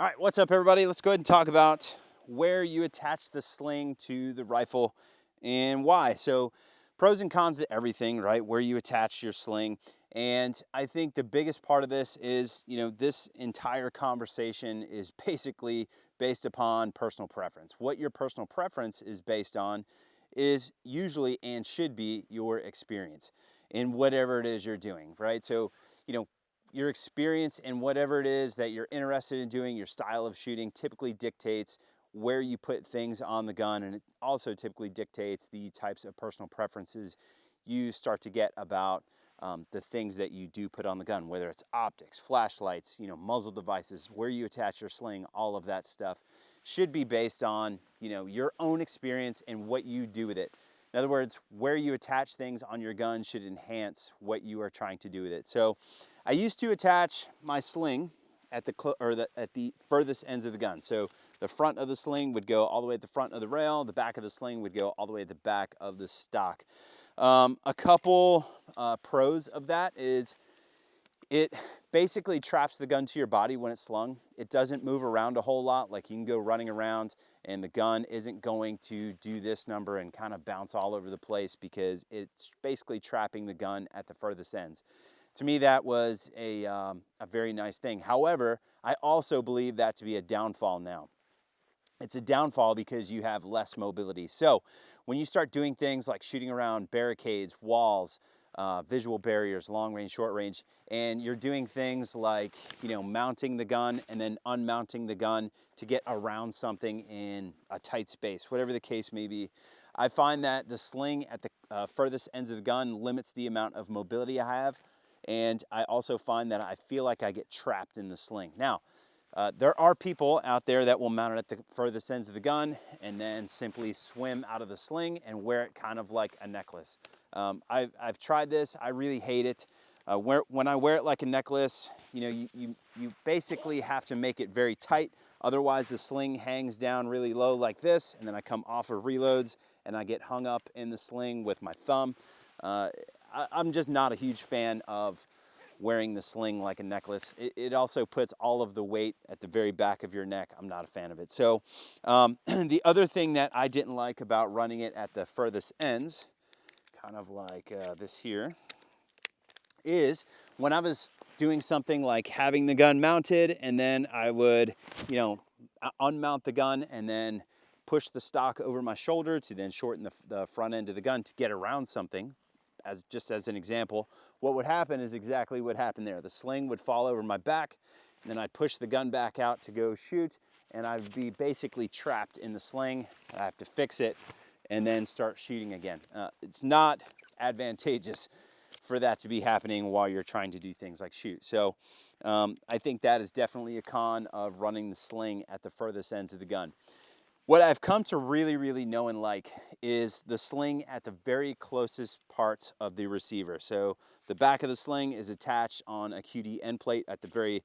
All right, what's up everybody? Let's go ahead and talk about where you attach the sling to the rifle and why. So pros and cons to everything, right? Where you attach your sling. And I think the biggest part of this is, this entire conversation is basically based upon personal preference. What your personal preference is based on is usually and should be your experience in whatever it is you're doing, right? So, your experience in whatever it is that you're interested in doing, your style of shooting typically dictates where you put things on the gun, and it also typically dictates the types of personal preferences you start to get about the things that you do put on the gun, whether it's optics, flashlights, muzzle devices, where you attach your sling, all of that stuff should be based on, your own experience and what you do with it. In other words, where you attach things on your gun should enhance what you are trying to do with it. So I used to attach my sling at the furthest ends of the gun. So the front of the sling would go all the way at the front of the rail. The back of the sling would go all the way at the back of the stock. A couple pros of that is it basically traps the gun to your body when it's slung. It doesn't move around a whole lot. Like you can go running around and the gun isn't going to do this number and kind of bounce all over the place because it's basically trapping the gun at the furthest ends. To me, that was a very nice thing. However, I also believe that to be a downfall now. It's a downfall because you have less mobility. So when you start doing things like shooting around barricades, walls, visual barriers, long range, short range, and you're doing things like, mounting the gun and then unmounting the gun to get around something in a tight space, whatever the case may be, I find that the sling at the furthest ends of the gun limits the amount of mobility I have. And I also find that I feel like I get trapped in the sling. Now, there are people out there that will mount it at the furthest ends of the gun and then simply swim out of the sling and wear it kind of like a necklace. I've tried this. I really hate it. When I wear it like a necklace, you basically have to make it very tight. Otherwise, the sling hangs down really low like this, and then I come off of reloads and I get hung up in the sling with my thumb. I'm just not a huge fan of wearing the sling like a necklace. It also puts all of the weight at the very back of your neck. I'm not a fan of it. So the other thing that I didn't like about running it at the furthest ends, kind of like this here, is when I was doing something like having the gun mounted and then I would, unmount the gun and then push the stock over my shoulder to then shorten the front end of the gun to get around something. Just as an example, what would happen is exactly what happened there. The sling would fall over my back, and then I'd push the gun back out to go shoot, and I'd be basically trapped in the sling. I have to fix it and then start shooting again. It's not advantageous for that to be happening while you're trying to do things like shoot. So I think that is definitely a con of running the sling at the furthest ends of the gun. What I've come to really, really know and like is the sling at the very closest parts of the receiver. So the back of the sling is attached on a QD end plate at the very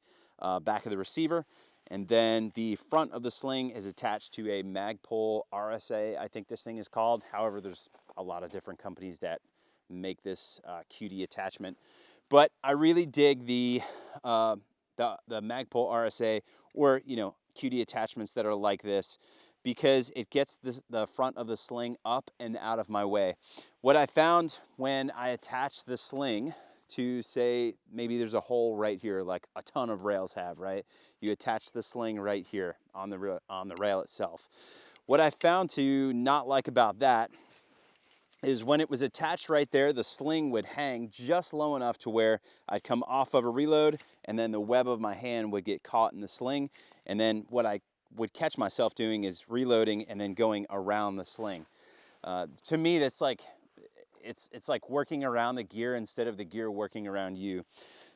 back of the receiver. And then the front of the sling is attached to a Magpul RSA, I think this thing is called. However, there's a lot of different companies that make this QD attachment. But I really dig the Magpul RSA or, QD attachments that are like this, because it gets the front of the sling up and out of my way. What I found when I attached the sling to, say, maybe there's a hole right here like a ton of rails have, right? You attach the sling right here on the rail itself. What I found to not like about that is when it was attached right there, the sling would hang just low enough to where I'd come off of a reload and then the web of my hand would get caught in the sling. And then what I would catch myself doing is reloading and then going around the sling. To me, that's like, it's like working around the gear instead of the gear working around you.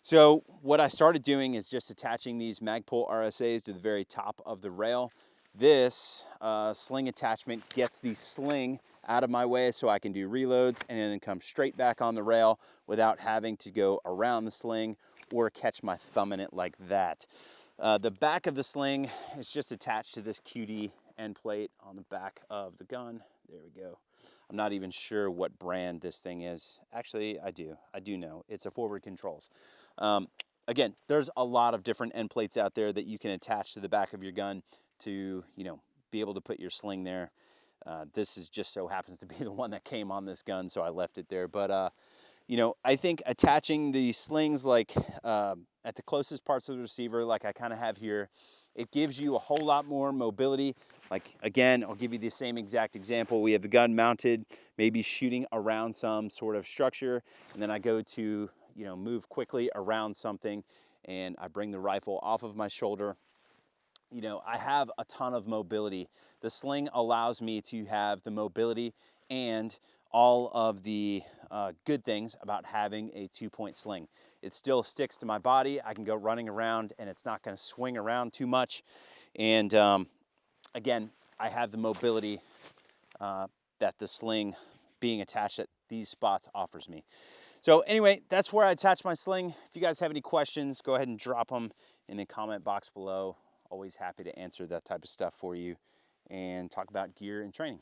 So what I started doing is just attaching these Magpul RSAs to the very top of the rail. This sling attachment gets the sling out of my way so I can do reloads and then come straight back on the rail without having to go around the sling or catch my thumb in it like that. The back of the sling is just attached to this QD end plate on the back of the gun. There we go. I'm not even sure what brand this thing is. Actually, I do know. It's a Forward Controls. again, there's a lot of different end plates out there that you can attach to the back of your gun to, you know, be able to put your sling there. This is just so happens to be the one that came on this gun, so I left it there. But you know, I think attaching the slings like at the closest parts of the receiver, like I kind of have here, it gives you a whole lot more mobility. Like again, I'll give you the same exact example. We have the gun mounted, maybe shooting around some sort of structure, and then I go to, you know, move quickly around something, and I bring the rifle off of my shoulder. You know, I have a ton of mobility. The sling allows me to have the mobility and all of the good things about having a 2-point sling. It still sticks to my body. I can go running around and it's not going to swing around too much. And again, I have the mobility that the sling being attached at these spots offers me. So anyway, that's where I attach my sling. If you guys have any questions, go ahead and drop them in the comment box below. Always happy to answer that type of stuff for you and talk about gear and training.